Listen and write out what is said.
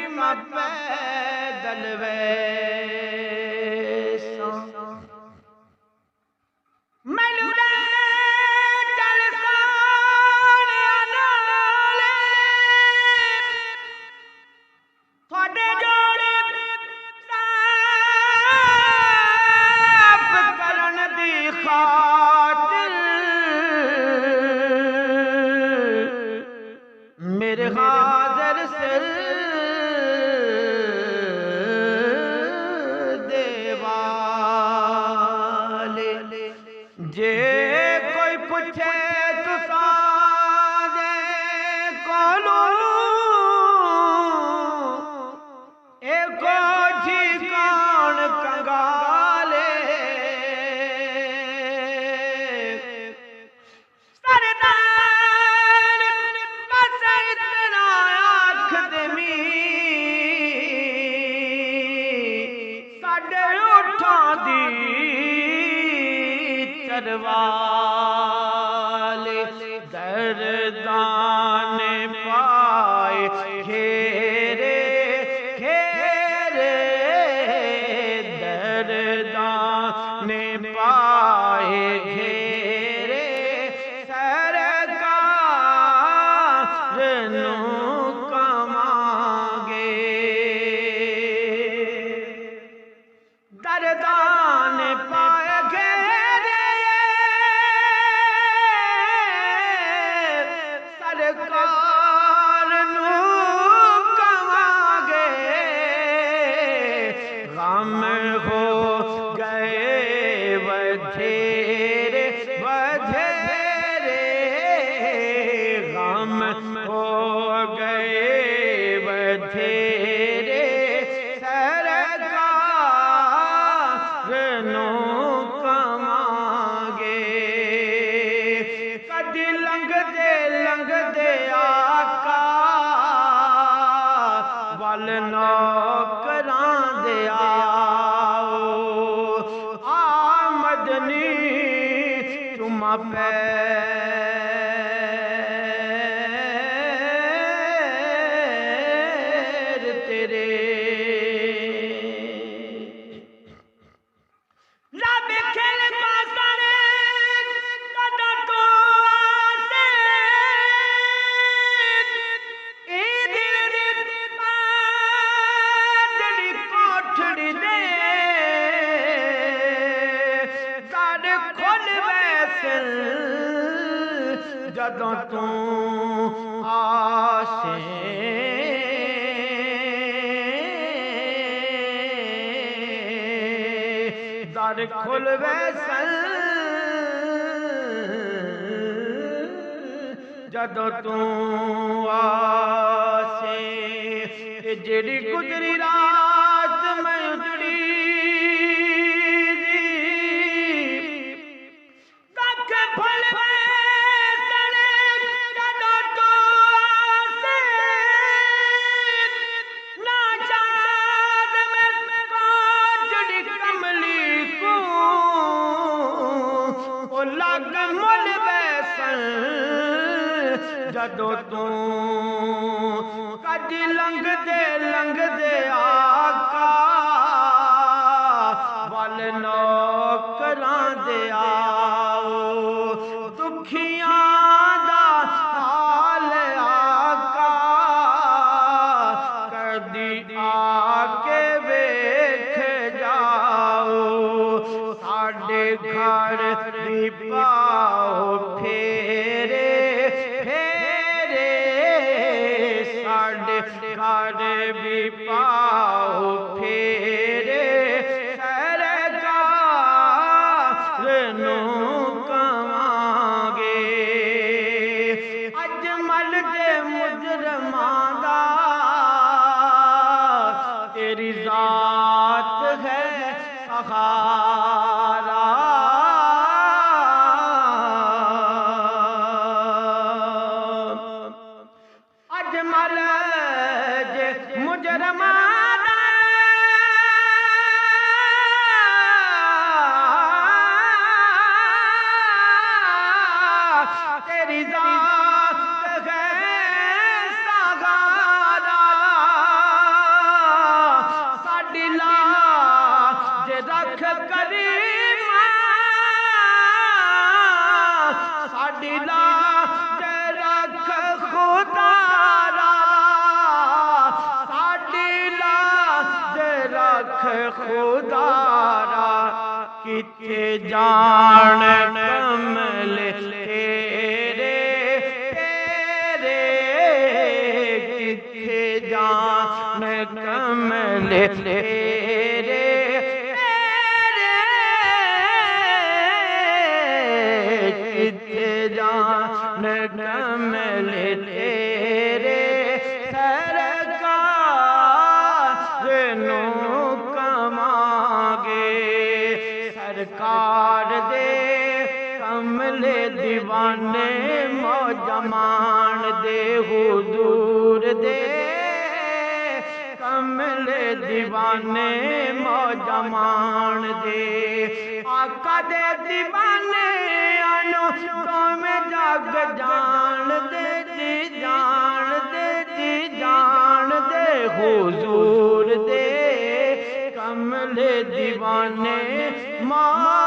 मैं पैदल वैसा मैनू चल थोड़े जोड़े साफ करन दी खातिर मेरे हाज़र सिर देवाले जे कोई पूछे तुसा दे कोलू एको जी कौन कंगाले सरदार बस इतना आख देमी साडे उठां दी चरवाले दर्दां ने पाए घेरे घेरे दर्दां ने पाए घेरे सरकार नू कमांगे दर्दां ने पाए घेरे सरकार नू कमांगे गम हो गए बथेरे बथेरे गम हो गए बथेरे सरकार नू कमांगे कदी लंघदे आका वल नौकरां दे आओ आमदनी चुमा पैर तेरे रब खेल पासने कदा तो आसे ए दिल दी पादड़ी कोठड़ी दे दर खोल वैसल जदों तू आसे दर खुल वैसल जदों तू आसे जेड़ी गुजरी रात मैं उजड़ी तक फल वैसल जदों तू आसे ना चाँद में काजड़ी कमली को ओ लग मुल वैसल जदों तू कदी लंघदे आका वल नौकरां दे आओ दुखियां दा हाल आका कदी आके वेख जाओ साडे घर भी पाओ फेरे फेरे साडे घर भी पाओ फेरे सरकार नू कमांगे अजमल दे मुजरमां दा तेरी जात है सहारा अजमल जे मुजरमां दा तेरी जात है सहारा खुदारा किथे जान कमले तेरे तेरे किथे जान कमले तेरे किथे जान कमले तेरे सरकार दे कमले दीवाने मौजमान दे हुजूर दे कमले दीवाने मौजमान दे आका दे दीवाने आनो तो में जग जान दे जी जान दे जी जान दे हुजूर दे कमले दीवाने माँ